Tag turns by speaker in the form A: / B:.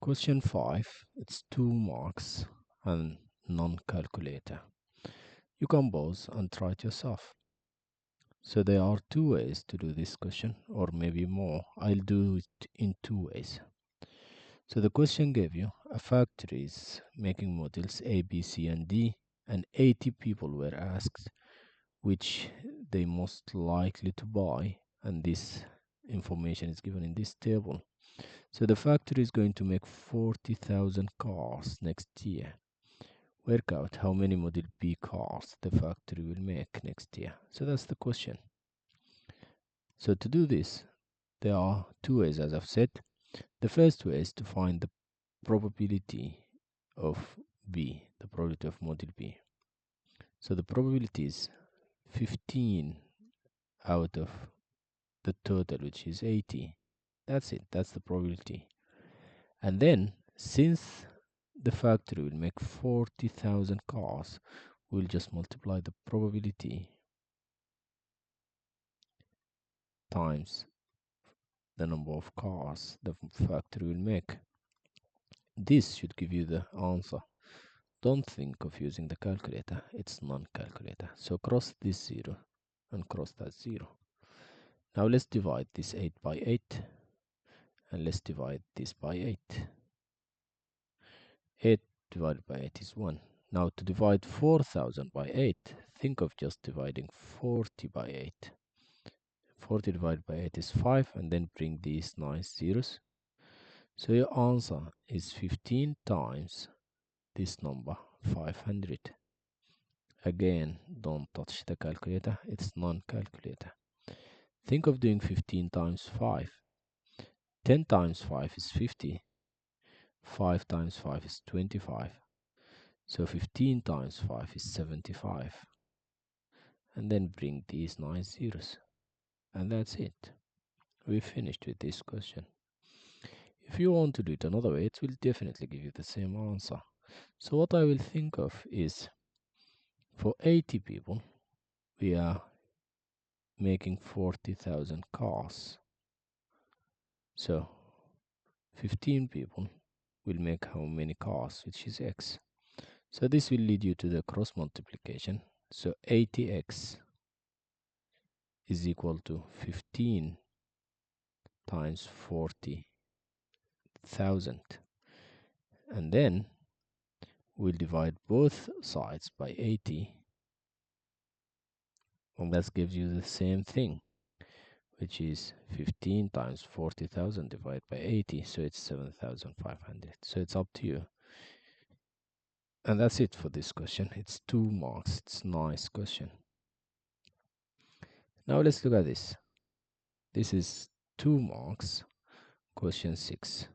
A: Question 5, it's 2 marks and non-calculator. You can pause and try it yourself. So there are two ways to do this question, or maybe more. I'll do it in two ways. So the question gave you a factory is making models A, B, C, and D, and 80 people were asked which they most likely to buy, and this information is given in this table. So the factory is going to make 40,000 cars next year. Work out how many Model B cars the factory will make next year. So that's the question. So to do this, there are two ways, as I've said. The first way is to find the probability of B, the probability of Model B. So the probability is 15 out of the total, which is 80. That's it, that's the probability. And then, since the factory will make 40,000 cars, we'll just multiply the probability times the number of cars the factory will make. This should give you the answer. Don't think of using the calculator, it's non-calculator. So cross this 0 and cross that 0. Now let's divide this 8 by 8 and let's divide this by 8. 8 divided by 8 is 1. Now to divide 4,000 by 8, think of just dividing 40 by 8. 40 divided by 8 is 5, and then bring these nice zeros. So your answer is 15 times this number, 500. Again, don't touch the calculator, it's non-calculator. Think of doing 15 times 5. 10 times 5 is 50. 5 times 5 is 25. So 15 times 5 is 75. And then bring these nice zeros. And that's it. We finished with this question. If you want to do it another way, it will definitely give you the same answer. So what I will think of is, for 80 people, we are making 40,000 cars. So 15 people will make how many cars, which is x. So this will lead you to the cross multiplication. So 80x is equal to 15 times 40,000. And then we'll divide both sides by 80. And that gives you the same thing, which is 15 times 40,000 divided by 80. So it's 7,500. So it's up to you. And that's it for this question. It's 2 marks. It's a nice question. Now let's look at this. This is 2 marks, question 6.